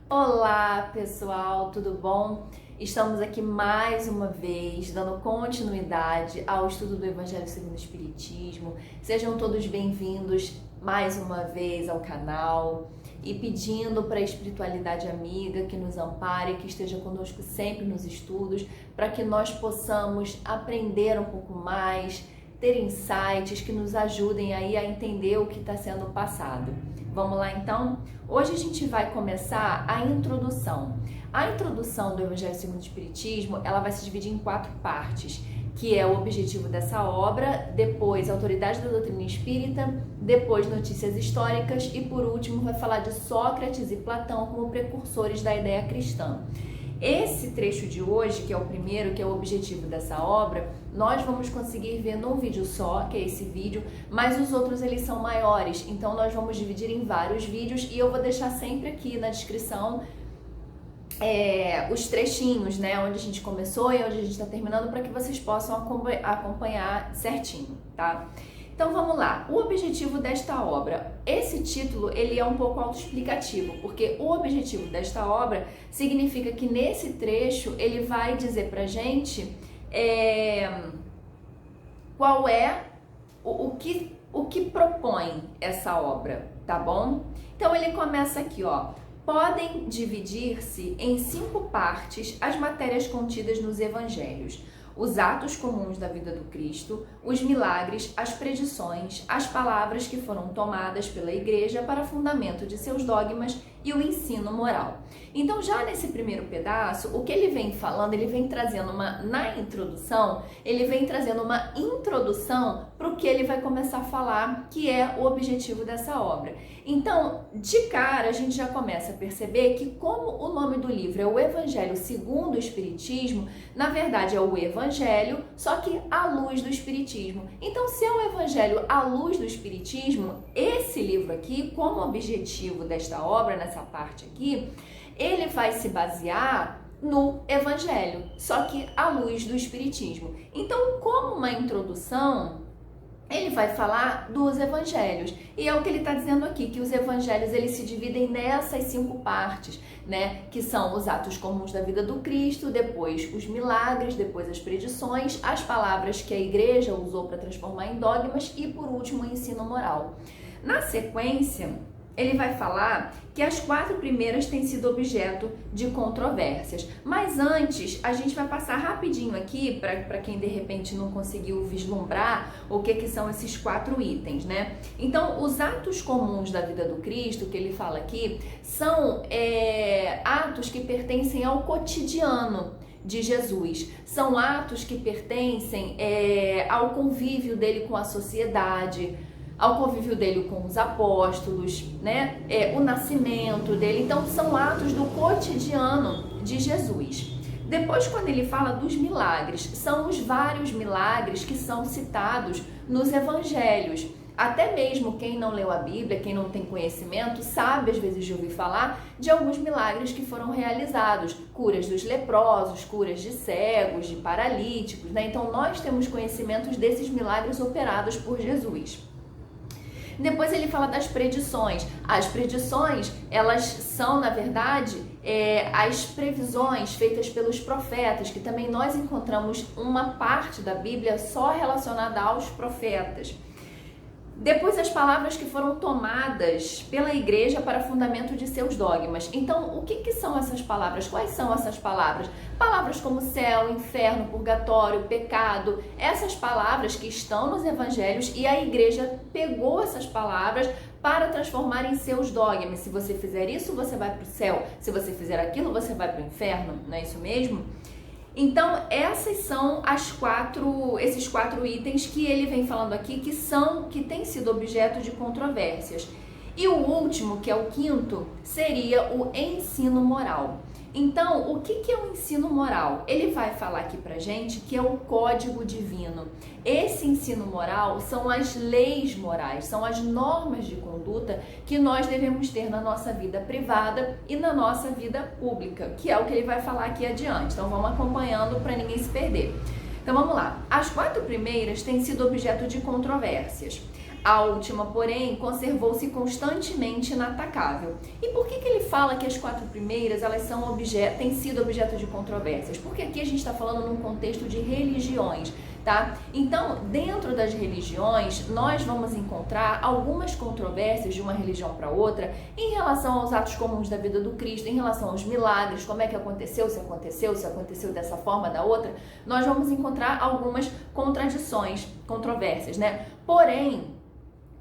Olá, pessoal, tudo bom? Estamos aqui mais uma vez dando continuidade ao estudo do Evangelho segundo o Espiritismo. Sejam todos bem-vindos mais uma vez ao canal e pedindo para a espiritualidade amiga que nos ampare, que esteja conosco sempre nos estudos, para que nós possamos aprender um pouco mais, ter insights que nos ajudem aí a entender o que está sendo passado. Vamos lá então? Hoje a gente vai começar a introdução. A introdução do Evangelho segundo o Espiritismo, ela vai se dividir em 4 partes, que é o objetivo dessa obra, depois a autoridade da doutrina espírita, depois notícias históricas e por último vai falar de Sócrates e Platão como precursores da ideia cristã. Esse trecho de hoje, que é o primeiro, que é o objetivo dessa obra, nós vamos conseguir ver num vídeo só, que é esse vídeo, mas os outros eles são maiores, então nós vamos dividir em vários vídeos e eu vou deixar sempre aqui na descrição os trechinhos, né, onde a gente começou e onde a gente está terminando, para que vocês possam acompanhar certinho, tá? Então vamos lá, o objetivo desta obra, esse título ele é um pouco autoexplicativo, porque o objetivo desta obra significa que nesse trecho ele vai dizer pra gente qual é o que propõe essa obra, tá bom? Então ele começa aqui, ó. Podem dividir-se em 5 partes as matérias contidas nos evangelhos: os atos comuns da vida do Cristo, os milagres, as predições, as palavras que foram tomadas pela Igreja para fundamento de seus dogmas e o ensino moral. Então, já nesse primeiro pedaço, o que ele vem falando, ele vem trazendo na introdução, ele vem trazendo uma introdução para o que ele vai começar a falar, que é o objetivo dessa obra. Então, de cara, a gente já começa a perceber que, como o nome do livro é o Evangelho segundo o Espiritismo, na verdade é o Evangelho, só que à luz do Espiritismo. Então, se é o Evangelho à luz do Espiritismo, esse livro aqui, como objetivo desta obra, nessa parte aqui, ele vai se basear no Evangelho, só que à luz do Espiritismo. Então, como uma introdução, ele vai falar dos evangelhos, e é o que ele está dizendo aqui, que os evangelhos eles se dividem nessas 5 partes, né, que são os atos comuns da vida do Cristo, depois os milagres, depois as predições, as palavras que a igreja usou para transformar em dogmas e por último o ensino moral. Na sequência, ele vai falar que as 4 primeiras têm sido objeto de controvérsias. Mas antes, a gente vai passar rapidinho aqui, para quem de repente não conseguiu vislumbrar o que são esses 4 itens, né? Então, os atos comuns da vida do Cristo, que ele fala aqui, são atos que pertencem ao cotidiano de Jesus. São atos que pertencem ao convívio dele com a sociedade, ao convívio dele com os apóstolos, né? O nascimento dele. Então, são atos do cotidiano de Jesus. Depois, quando ele fala dos milagres, são os vários milagres que são citados nos evangelhos. Até mesmo quem não leu a Bíblia, quem não tem conhecimento, sabe às vezes de ouvir falar de alguns milagres que foram realizados. Curas dos leprosos, curas de cegos, de paralíticos, né? Então, nós temos conhecimentos desses milagres operados por Jesus. Depois ele fala das predições. As predições, elas são, na verdade, as previsões feitas pelos profetas, que também nós encontramos uma parte da Bíblia só relacionada aos profetas. Depois, as palavras que foram tomadas pela igreja para fundamento de seus dogmas. Então, o que são essas palavras? Quais são essas palavras? Palavras como céu, inferno, purgatório, pecado. Essas palavras que estão nos evangelhos, e a igreja pegou essas palavras para transformar em seus dogmas. Se você fizer isso, você vai para o céu. Se você fizer aquilo, você vai para o inferno. Não é isso mesmo? Então, essas são esses 4 itens que ele vem falando aqui, que têm sido objeto de controvérsias. E o último, que é o 5º, seria o ensino moral. Então, o que é o ensino moral? Ele vai falar aqui pra gente que é o código divino. Esse ensino moral são as leis morais, são as normas de conduta que nós devemos ter na nossa vida privada e na nossa vida pública, que é o que ele vai falar aqui adiante. Então, vamos acompanhando para ninguém se perder. Então, vamos lá. As 4 primeiras têm sido objeto de controvérsias. A última, porém, conservou-se constantemente inatacável. E por que ele fala que as 4 primeiras elas têm sido objeto de controvérsias? Porque aqui a gente está falando num contexto de religiões, tá? Então, dentro das religiões, nós vamos encontrar algumas controvérsias de uma religião para outra em relação aos atos comuns da vida do Cristo, em relação aos milagres, como é que aconteceu, se aconteceu dessa forma, da outra. Nós vamos encontrar algumas contradições, controvérsias, né? Porém,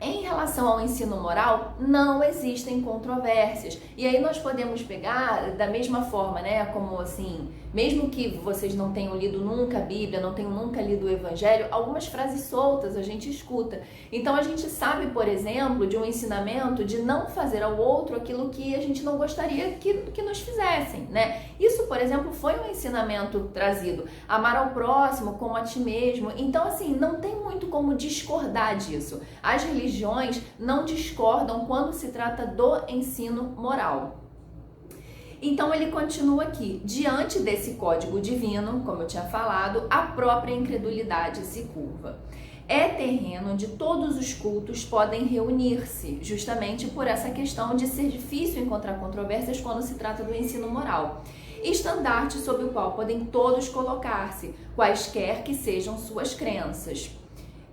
em relação ao ensino moral, não existem controvérsias. E aí nós podemos pegar da mesma forma, né? Como assim, mesmo que vocês não tenham lido nunca a Bíblia, não tenham nunca lido o Evangelho, algumas frases soltas a gente escuta. Então a gente sabe, por exemplo, de um ensinamento de não fazer ao outro aquilo que a gente não gostaria que nos fizessem, né? Isso, por exemplo, foi um ensinamento trazido. Amar ao próximo como a ti mesmo. Então, assim, não tem muito como discordar disso. As religiões não discordam quando se trata do ensino moral. Então ele continua aqui: diante desse código divino, como eu tinha falado, a própria incredulidade se curva. É terreno onde todos os cultos podem reunir-se, justamente por essa questão de ser difícil encontrar controvérsias quando se trata do ensino moral. Estandarte sob o qual podem todos colocar-se, quaisquer que sejam suas crenças.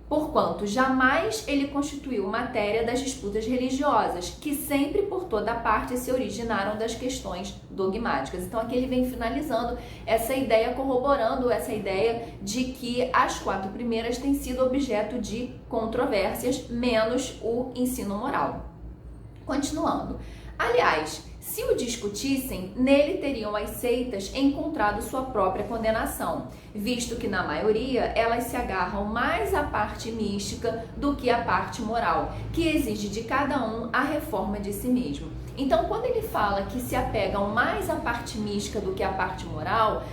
Porquanto jamais ele constituiu matéria das disputas religiosas, que sempre por toda parte se originaram das questões dogmáticas. Então aqui ele vem finalizando essa ideia, corroborando essa ideia de que as 4 primeiras têm sido objeto de controvérsias, menos o ensino moral. Continuando. Aliás, se o discutissem, nele teriam as seitas encontrado sua própria condenação, visto que na maioria elas se agarram mais à parte mística do que à parte moral, que exige de cada um a reforma de si mesmo. Então, quando ele fala que se apegam mais à parte mística do que à parte moral,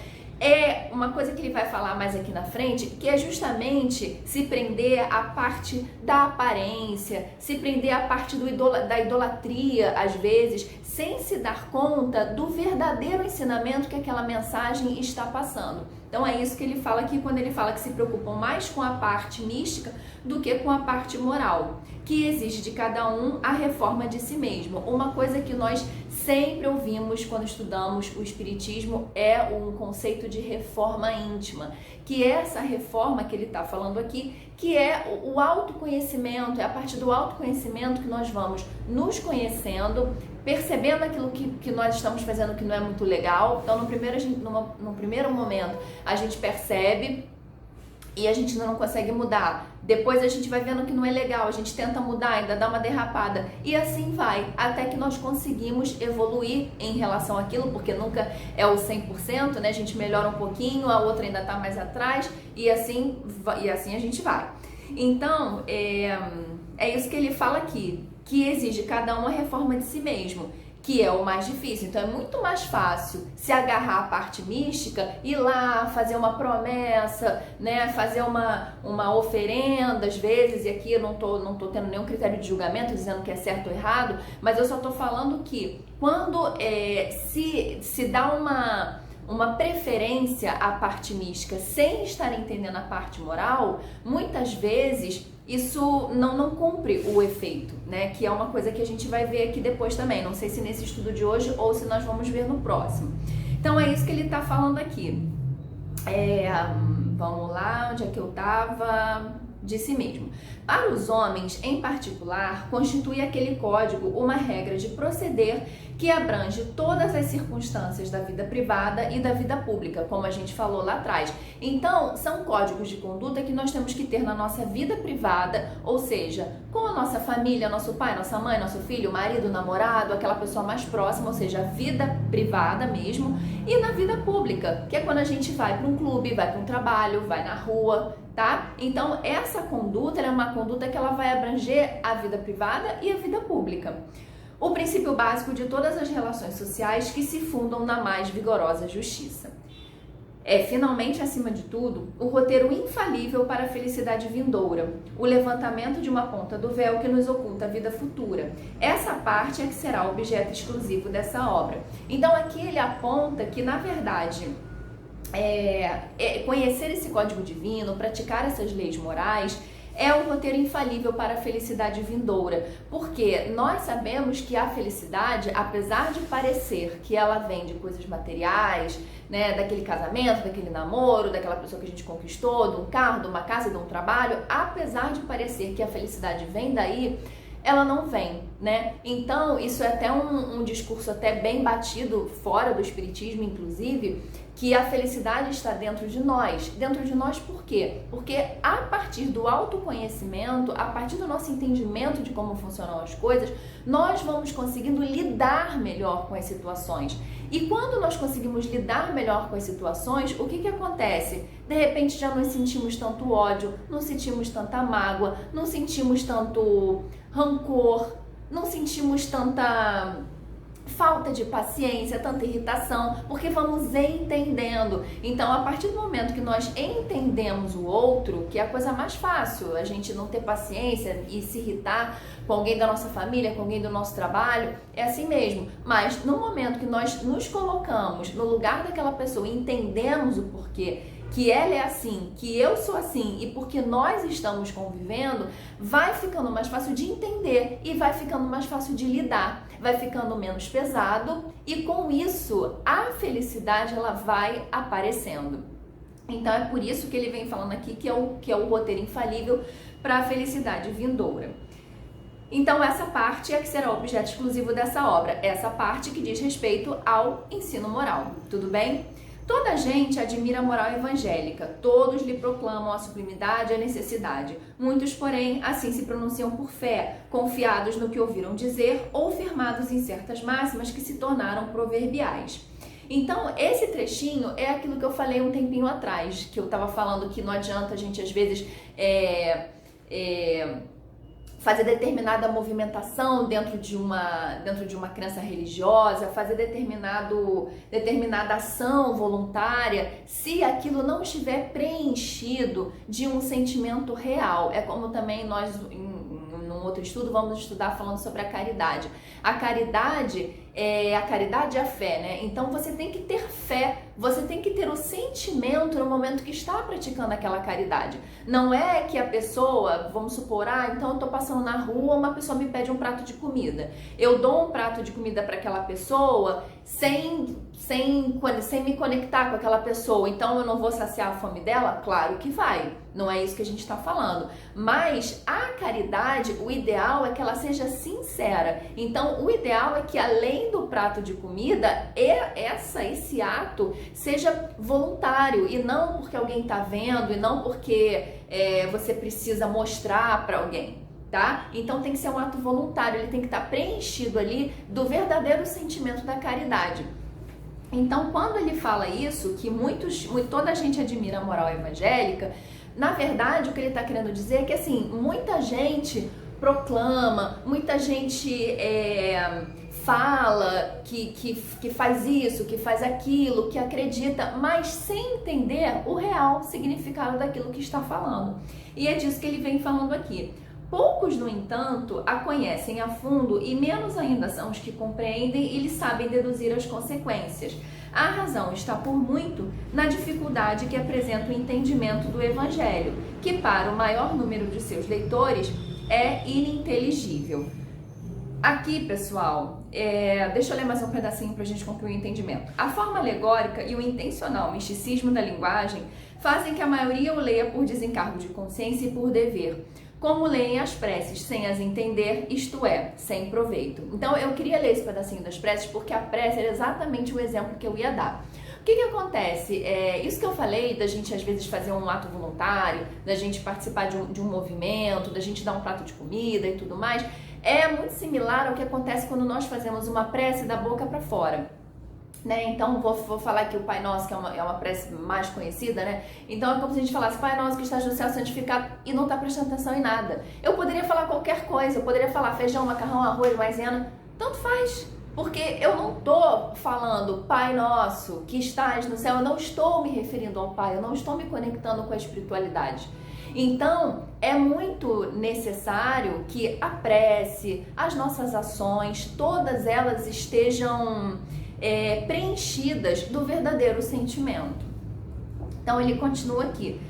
é uma coisa que ele vai falar mais aqui na frente, que é justamente se prender à parte da aparência, se prender à parte da idolatria, às vezes, sem se dar conta do verdadeiro ensinamento que aquela mensagem está passando. Então é isso que ele fala aqui quando ele fala que se preocupam mais com a parte mística do que com a parte moral, que exige de cada um a reforma de si mesmo. Uma coisa que nós sempre ouvimos quando estudamos o Espiritismo é um conceito de reforma íntima, que é essa reforma que ele está falando aqui, que é o autoconhecimento, é a partir do autoconhecimento que nós vamos nos conhecendo, percebendo aquilo que nós estamos fazendo que não é muito legal. Então, no primeiro momento, a gente percebe e a gente não consegue mudar. Depois a gente vai vendo que não é legal, a gente tenta mudar, ainda dá uma derrapada. E assim vai, até que nós conseguimos evoluir em relação àquilo, porque nunca é o 100%, né? A gente melhora um pouquinho, a outra ainda tá mais atrás, e assim a gente vai. Então, é isso que ele fala aqui, que exige cada um a reforma de si mesmo, que é o mais difícil. Então é muito mais fácil se agarrar à parte mística, ir lá, fazer uma promessa, né, fazer uma oferenda às vezes, e aqui eu não tô tendo nenhum critério de julgamento dizendo que é certo ou errado, mas eu só tô falando que quando se dá uma preferência à parte mística sem estar entendendo a parte moral, muitas vezes isso não cumpre o efeito, né? Que é uma coisa que a gente vai ver aqui depois também. Não sei se nesse estudo de hoje ou se nós vamos ver no próximo. Então é isso que ele está falando aqui. Vamos lá, onde é que eu estava? De si mesmo. Para os homens, em particular, constitui aquele código uma regra de proceder que abrange todas as circunstâncias da vida privada e da vida pública, como a gente falou lá atrás. Então, são códigos de conduta que nós temos que ter na nossa vida privada, ou seja, com a nossa família, nosso pai, nossa mãe, nosso filho, marido, namorado, aquela pessoa mais próxima, ou seja, a vida privada mesmo, e na vida pública, que é quando a gente vai para um clube, vai para um trabalho, vai na rua, tá? Então, essa conduta é uma conduta que ela vai abranger a vida privada e a vida pública. O princípio básico de todas as relações sociais que se fundam na mais vigorosa justiça. É, finalmente, acima de tudo, o roteiro infalível para a felicidade vindoura, o levantamento de uma ponta do véu que nos oculta a vida futura. Essa parte é que será o objeto exclusivo dessa obra. Então, aqui ele aponta que, na verdade, conhecer esse código divino, praticar essas leis morais, é o roteiro infalível para a felicidade vindoura, porque nós sabemos que a felicidade, apesar de parecer que ela vem de coisas materiais, né, daquele casamento, daquele namoro, daquela pessoa que a gente conquistou, de um carro, de uma casa, de um trabalho, apesar de parecer que a felicidade vem daí, ela não vem, né? Então, isso é até um discurso até bem batido, fora do espiritismo, inclusive, que a felicidade está dentro de nós. Dentro de nós por quê? Porque a partir do autoconhecimento, a partir do nosso entendimento de como funcionam as coisas, nós vamos conseguindo lidar melhor com as situações. E quando nós conseguimos lidar melhor com as situações, o que acontece? De repente já não sentimos tanto ódio, não sentimos tanta mágoa, não sentimos tanto rancor, não sentimos tanta falta de paciência, tanta irritação, porque vamos entendendo. Então, a partir do momento que nós entendemos o outro, que é a coisa mais fácil, a gente não ter paciência e se irritar com alguém da nossa família, com alguém do nosso trabalho, é assim mesmo. Mas no momento que nós nos colocamos no lugar daquela pessoa e entendemos o porquê, que ela é assim, que eu sou assim e porque nós estamos convivendo, vai ficando mais fácil de entender e vai ficando mais fácil de lidar, vai ficando menos pesado e com isso a felicidade ela vai aparecendo. Então é por isso que ele vem falando aqui que é o roteiro infalível para a felicidade vindoura. Então essa parte é que será o objeto exclusivo dessa obra, essa parte que diz respeito ao ensino moral, tudo bem? Toda a gente admira a moral evangélica, todos lhe proclamam a sublimidade e a necessidade. Muitos, porém, assim se pronunciam por fé, confiados no que ouviram dizer ou firmados em certas máximas que se tornaram proverbiais. Então, esse trechinho é aquilo que eu falei um tempinho atrás, que eu estava falando que não adianta a gente, às vezes, fazer determinada movimentação dentro de uma crença religiosa, fazer determinada ação voluntária, se aquilo não estiver preenchido de um sentimento real. É como também nós, num outro estudo, vamos estudar falando sobre a caridade. A caridade é a fé, né? Então você tem que ter fé, você tem que ter o sentimento no momento que está praticando aquela caridade. Não é que a pessoa, vamos supor, então eu tô passando na rua, uma pessoa me pede um prato de comida. Eu dou um prato de comida para aquela pessoa sem me conectar com aquela pessoa, então eu não vou saciar a fome dela? Claro que vai, não é isso que a gente está falando. Mas a caridade, o ideal é que ela seja sincera. Então o ideal é que além do prato de comida, esse ato seja voluntário e não porque alguém está vendo e não porque você precisa mostrar para alguém. Tá? Então tem que ser um ato voluntário, ele tem que estar preenchido ali do verdadeiro sentimento da caridade. Então quando ele fala isso, que toda a gente admira a moral evangélica, na verdade o que ele está querendo dizer é que assim, muita gente proclama, muita gente fala que faz isso, que faz aquilo, que acredita, mas sem entender o real significado daquilo que está falando. E é disso que ele vem falando aqui. Poucos, no entanto, a conhecem a fundo e menos ainda são os que compreendem e lhes sabem deduzir as consequências. A razão está por muito na dificuldade que apresenta o entendimento do Evangelho, que para o maior número de seus leitores é ininteligível. Aqui, pessoal, deixa eu ler mais um pedacinho para a gente concluir o entendimento. A forma alegórica e o intencional misticismo da linguagem fazem que a maioria o leia por desencargo de consciência e por dever, como leem as preces, sem as entender, isto é, sem proveito. Então, eu queria ler esse pedacinho das preces, porque a prece era exatamente o exemplo que eu ia dar. O que acontece? Isso que eu falei, da gente às vezes fazer um ato voluntário, da gente participar de um movimento, da gente dar um prato de comida e tudo mais, é muito similar ao que acontece quando nós fazemos uma prece da boca para fora. Né? Então vou falar aqui o Pai Nosso, que é uma prece mais conhecida, né? Então é como se a gente falasse: Pai Nosso que estás no céu, santificado, e não está prestando atenção em nada. Eu poderia falar qualquer coisa, eu poderia falar feijão, macarrão, arroz, maisena, tanto faz, porque eu não estou falando Pai Nosso que estás no céu, eu não estou me referindo ao Pai, eu não estou me conectando com a espiritualidade. Então é muito necessário que a prece, as nossas ações, todas elas estejam preenchidas do verdadeiro sentimento. Então ele continua aqui.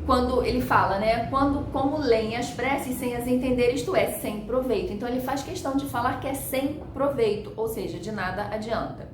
quando ele fala, né, como leem as preces sem as entender, isto é, sem proveito. Então ele faz questão de falar que é sem proveito, ou seja, de nada adianta.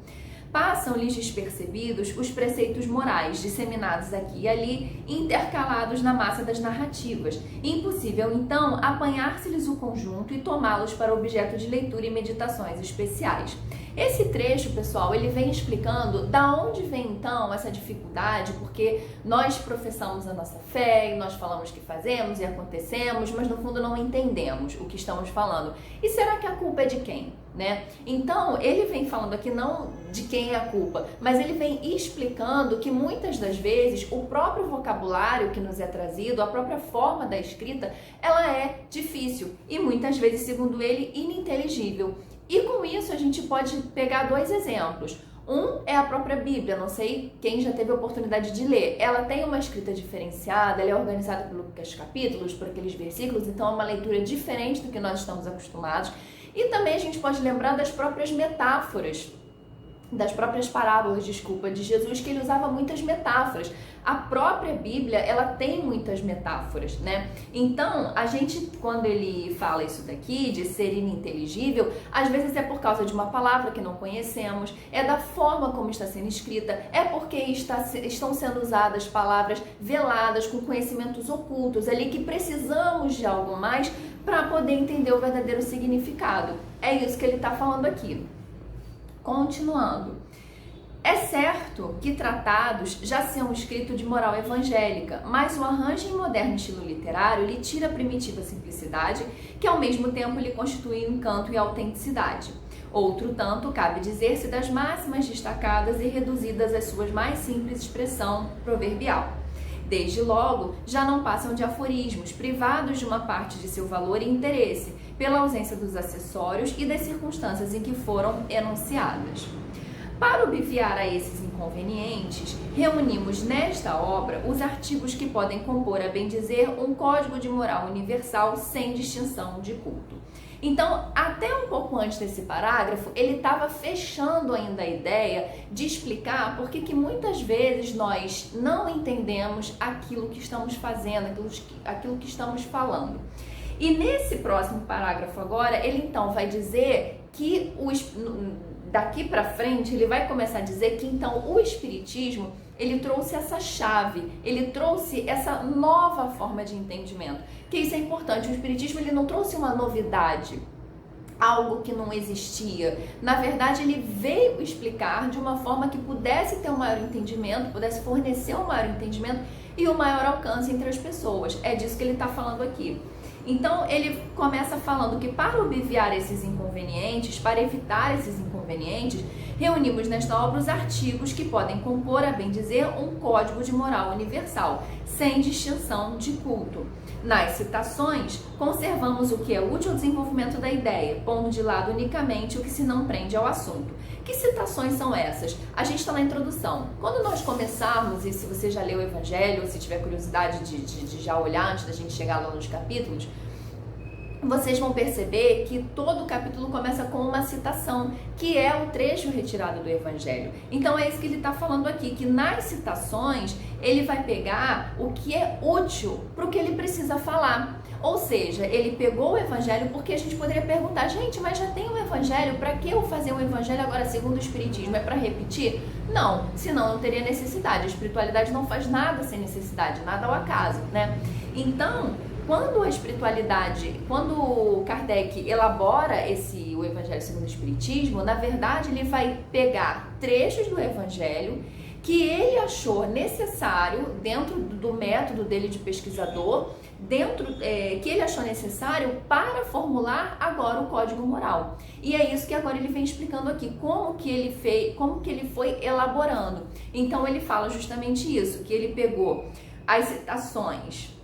Passam-lhes despercebidos os preceitos morais, disseminados aqui e ali, intercalados na massa das narrativas. Impossível, então, apanhar-se-lhes o conjunto e tomá-los para objeto de leitura e meditações especiais. Esse trecho, pessoal, ele vem explicando da onde vem, então, essa dificuldade, porque nós professamos a nossa fé, e nós falamos que fazemos e acontecemos, mas no fundo não entendemos o que estamos falando. E será que a culpa é de quem? Né? Então, ele vem falando aqui não de quem é a culpa, mas ele vem explicando que muitas das vezes o próprio vocabulário que nos é trazido, a própria forma da escrita, ela é difícil e muitas vezes, segundo ele, ininteligível. E com isso a gente pode pegar dois exemplos. Um é a própria Bíblia, não sei quem já teve a oportunidade de ler. Ela tem uma escrita diferenciada, ela é organizada pelos capítulos, por aqueles versículos, então é uma leitura diferente do que nós estamos acostumados. E também a gente pode lembrar das próprias metáforas, das próprias parábolas, de Jesus, que ele usava muitas metáforas. A própria Bíblia, ela tem muitas metáforas, né? Então, a gente, quando ele fala isso daqui, de ser ininteligível, às vezes é por causa de uma palavra que não conhecemos, é da forma como está sendo escrita, é porque estão sendo usadas palavras veladas, com conhecimentos ocultos ali, que precisamos de algo mais para poder entender o verdadeiro significado. É isso que ele está falando aqui. Continuando. É certo que tratados já são escritos de moral evangélica, mas o arranjo em moderno estilo literário lhe tira a primitiva simplicidade, que ao mesmo tempo lhe constitui encanto e autenticidade. Outro tanto cabe dizer-se das máximas destacadas e reduzidas às suas mais simples expressão proverbial. Desde logo, já não passam de aforismos, privados de uma parte de seu valor e interesse, pela ausência dos acessórios e das circunstâncias em que foram enunciadas. Para obviar a esses inconvenientes, reunimos nesta obra os artigos que podem compor, a bem dizer, um código de moral universal sem distinção de culto. Então, até um pouco antes desse parágrafo, ele estava fechando ainda a ideia de explicar por que muitas vezes nós não entendemos aquilo que estamos fazendo, aquilo que estamos falando. E nesse próximo parágrafo agora, ele então vai dizer que daqui para frente, ele vai começar a dizer que então o Espiritismo, ele trouxe essa chave, ele trouxe essa nova forma de entendimento, que isso é importante. O Espiritismo, ele não trouxe uma novidade, algo que não existia. Na verdade, ele veio explicar de uma forma que pudesse ter um maior entendimento, pudesse fornecer um maior entendimento e um maior alcance entre as pessoas. É disso que ele está falando aqui. Então, ele começa falando que para obviar esses inconvenientes, para evitar esses inconvenientes, reunimos nesta obra os artigos que podem compor, a bem dizer, um código de moral universal, sem distinção de culto. Nas citações, conservamos o que é útil ao desenvolvimento da ideia, pondo de lado unicamente o que se não prende ao assunto. Que citações são essas? A gente está na introdução. Quando nós começarmos, e se você já leu o Evangelho, ou se tiver curiosidade de já olhar antes da gente chegar lá nos capítulos, vocês vão perceber que todo o capítulo começa com uma citação, que é o trecho retirado do Evangelho. Então é isso que ele está falando aqui, que nas citações ele vai pegar o que é útil para o que ele precisa falar. Ou seja, ele pegou o Evangelho porque a gente poderia perguntar, gente, mas já tem o Evangelho, para que eu fazer o Evangelho agora segundo o Espiritismo? É para repetir? Não, senão não teria necessidade. A espiritualidade não faz nada sem necessidade, nada ao acaso, né? Então, quando a espiritualidade, quando Kardec elabora o Evangelho segundo o Espiritismo, na verdade ele vai pegar trechos do Evangelho que ele achou necessário, dentro do método dele de pesquisador, que ele achou necessário para formular agora o Código Moral. E é isso que agora ele vem explicando aqui, como que ele foi elaborando. Então ele fala justamente isso, que ele pegou as citações,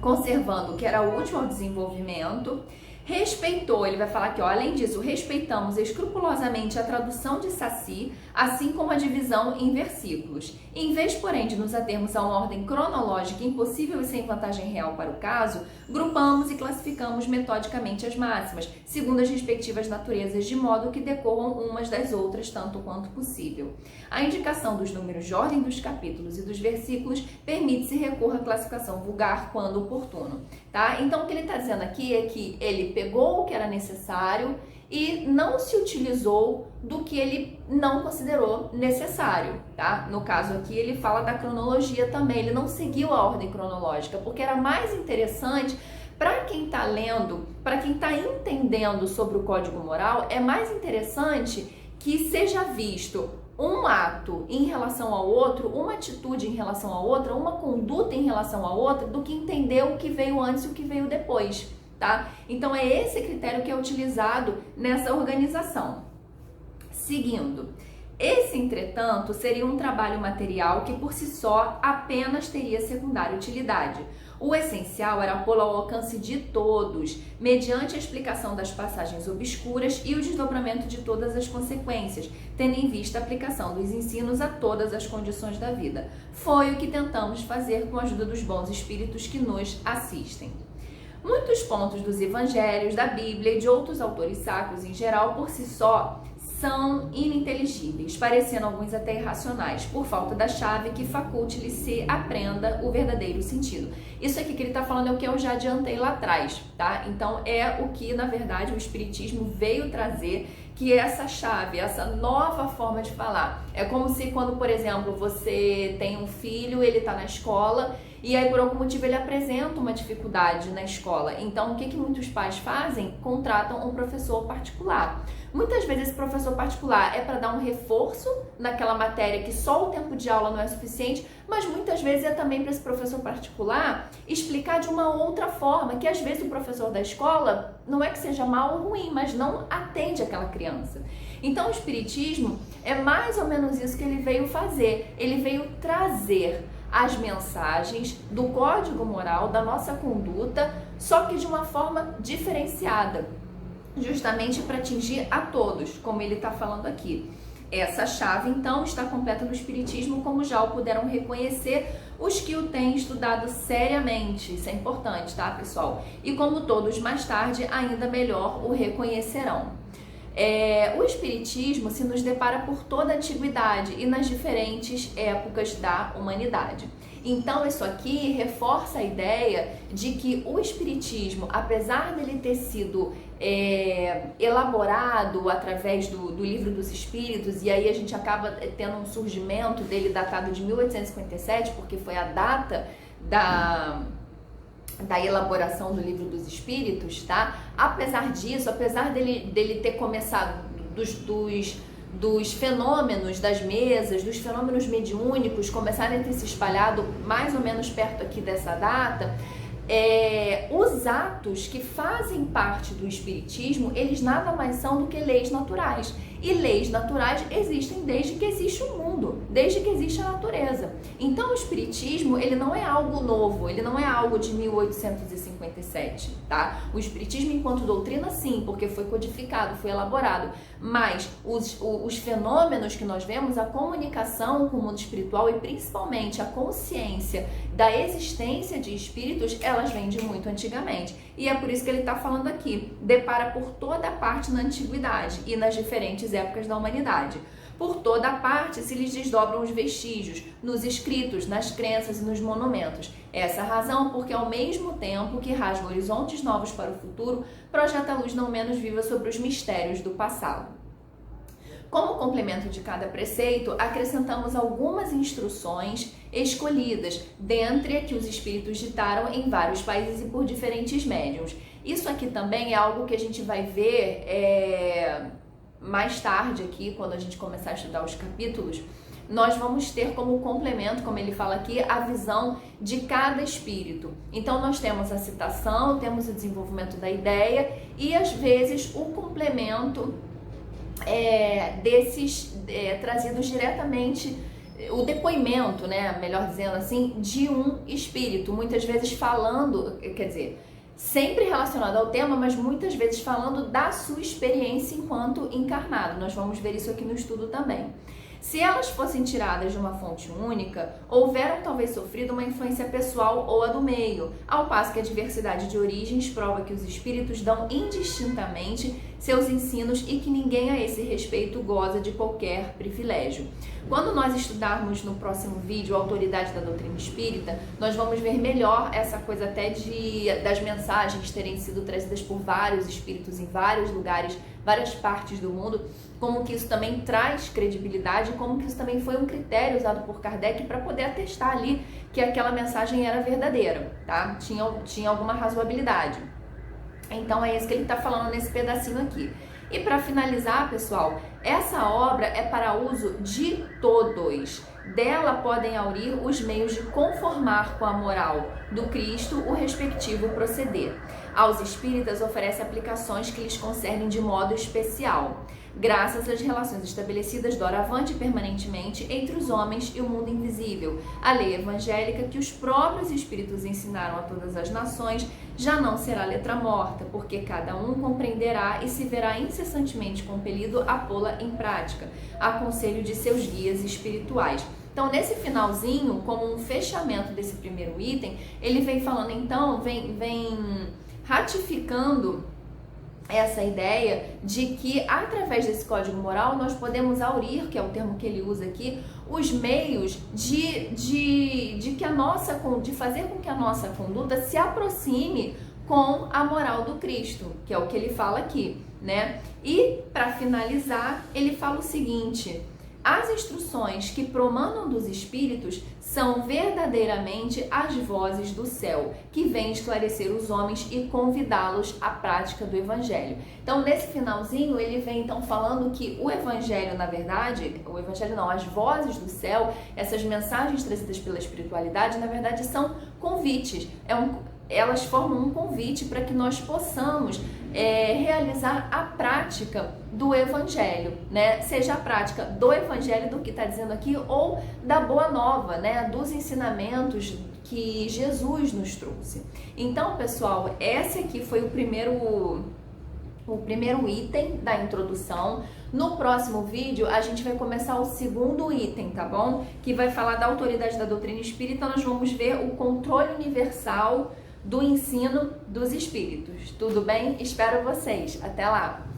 conservando o que era útil ao desenvolvimento, Respeitou, ele vai falar aqui, ó, além disso, respeitamos escrupulosamente a tradução de Saci, assim como a divisão em versículos. Em vez, porém, de nos atermos a uma ordem cronológica impossível e sem vantagem real para o caso, grupamos e classificamos metodicamente as máximas, segundo as respectivas naturezas, de modo que decorram umas das outras, tanto quanto possível. A indicação dos números de ordem dos capítulos e dos versículos permite-se recorrer à classificação vulgar quando oportuno, tá? Então, o que ele está dizendo aqui é que ele pegou o que era necessário e não se utilizou do que ele não considerou necessário, tá? No caso aqui, ele fala da cronologia também, ele não seguiu a ordem cronológica, porque era mais interessante para quem está lendo, para quem está entendendo sobre o código moral, é mais interessante que seja visto um ato em relação ao outro, uma atitude em relação à outra, uma conduta em relação à outra, do que entender o que veio antes e o que veio depois, tá? Então é esse critério que é utilizado nessa organização. Seguindo, esse, entretanto, seria um trabalho material que por si só apenas teria secundária utilidade. O essencial era pô-lo ao alcance de todos, mediante a explicação das passagens obscuras e o desdobramento de todas as consequências, tendo em vista a aplicação dos ensinos a todas as condições da vida. Foi o que tentamos fazer com a ajuda dos bons espíritos que nos assistem. Muitos pontos dos evangelhos, da Bíblia e de outros autores sacros em geral, por si só, são ininteligíveis, parecendo alguns até irracionais, por falta da chave que faculte-lhe se aprenda o verdadeiro sentido. Isso aqui que ele está falando é o que eu já adiantei lá atrás, tá? Então é o que, na verdade, o Espiritismo veio trazer, que é essa chave, essa nova forma de falar. É como se quando, por exemplo, você tem um filho, ele está na escola e aí por algum motivo ele apresenta uma dificuldade na escola. Então o que muitos pais fazem? Contratam um professor particular. Muitas vezes esse professor particular é para dar um reforço naquela matéria que só o tempo de aula não é suficiente, mas muitas vezes é também para esse professor particular explicar de uma outra forma, que às vezes o professor da escola não é que seja mal ou ruim, mas não atende aquela criança. Então o Espiritismo é mais ou menos isso que ele veio fazer, ele veio trazer as mensagens do código moral, da nossa conduta, só que de uma forma diferenciada, justamente para atingir a todos, como ele está falando aqui. Essa chave, então, está completa no Espiritismo, como já o puderam reconhecer os que o têm estudado seriamente. Isso é importante, tá, pessoal? E como todos mais tarde, ainda melhor o reconhecerão. O Espiritismo se nos depara por toda a antiguidade e nas diferentes épocas da humanidade. Então, isso aqui reforça a ideia de que o Espiritismo, apesar dele ter sido elaborado através do Livro dos Espíritos, e aí a gente acaba tendo um surgimento dele datado de 1857, porque foi a data da elaboração do Livro dos Espíritos, tá? Apesar disso, apesar dele ter começado dos fenômenos das mesas, dos fenômenos mediúnicos começarem a ter se espalhado mais ou menos perto aqui dessa data, os atos que fazem parte do Espiritismo, eles nada mais são do que leis naturais. E leis naturais existem desde que existe o mundo, desde que existe a natureza. Então o Espiritismo, ele não é algo novo, ele não é algo de 1857, tá? O Espiritismo enquanto doutrina, sim, porque foi codificado, foi elaborado, mas os fenômenos que nós vemos, a comunicação com o mundo espiritual e principalmente a consciência da existência de espíritos, elas vêm de muito antigamente. E é por isso que ele está falando aqui, depara por toda parte na antiguidade e nas diferentes épocas da humanidade. Por toda parte se lhes desdobram os vestígios, nos escritos, nas crenças e nos monumentos. Essa é a razão porque ao mesmo tempo que rasga horizontes novos para o futuro, projeta luz não menos viva sobre os mistérios do passado. Como complemento de cada preceito, acrescentamos algumas instruções escolhidas, dentre as que os espíritos ditaram em vários países e por diferentes médiuns. Isso aqui também é algo que a gente vai ver mais tarde aqui, quando a gente começar a estudar os capítulos. Nós vamos ter como complemento, como ele fala aqui, a visão de cada espírito. Então nós temos a citação, temos o desenvolvimento da ideia e às vezes o complemento desses trazidos diretamente, o depoimento, né, melhor dizendo assim, de um espírito, muitas vezes falando, quer dizer, sempre relacionado ao tema, mas muitas vezes falando da sua experiência enquanto encarnado. Nós vamos ver isso aqui no estudo também. Se elas fossem tiradas de uma fonte única, houveram talvez sofrido uma influência pessoal ou a do meio, ao passo que a diversidade de origens prova que os espíritos dão indistintamente seus ensinos e que ninguém a esse respeito goza de qualquer privilégio. Quando nós estudarmos no próximo vídeo a autoridade da doutrina espírita, nós vamos ver melhor essa coisa até das mensagens terem sido trazidas por vários espíritos em vários lugares, várias partes do mundo, como que isso também traz credibilidade, como que isso também foi um critério usado por Kardec para poder atestar ali que aquela mensagem era verdadeira, tá? Tinha alguma razoabilidade. Então é isso que ele está falando nesse pedacinho aqui. E para finalizar, pessoal, essa obra é para uso de todos. Dela podem aurir os meios de conformar com a moral do Cristo o respectivo proceder. Aos espíritas oferece aplicações que lhes concernem de modo especial, graças às relações estabelecidas doravante e permanentemente entre os homens e o mundo invisível. A lei evangélica que os próprios espíritos ensinaram a todas as nações já não será letra morta, porque cada um compreenderá e se verá incessantemente compelido a pô-la em prática, a conselho de seus guias espirituais. Então, nesse finalzinho, como um fechamento desse primeiro item, ele vem falando, então, vem ratificando essa ideia de que através desse código moral nós podemos aurir, que é o termo que ele usa aqui, os meios de fazer com que a nossa conduta se aproxime com a moral do Cristo, que é o que ele fala aqui, né? E para finalizar, ele fala o seguinte: as instruções que promanam dos espíritos são verdadeiramente as vozes do céu, que vêm esclarecer os homens e convidá-los à prática do evangelho. Então, nesse finalzinho, ele vem então falando que o evangelho, na verdade, as vozes do céu, essas mensagens trazidas pela espiritualidade, na verdade, são convites. Elas formam um convite para que nós possamos realizar a prática do evangelho, né? Seja a prática do evangelho, do que está dizendo aqui, ou da boa nova, né? Dos ensinamentos que Jesus nos trouxe. Então, pessoal, esse aqui foi o primeiro item da introdução. No próximo vídeo, a gente vai começar o segundo item, tá bom? Que vai falar da autoridade da doutrina espírita. Nós vamos ver o controle universal do ensino dos espíritos. Tudo bem? Espero vocês. Até lá!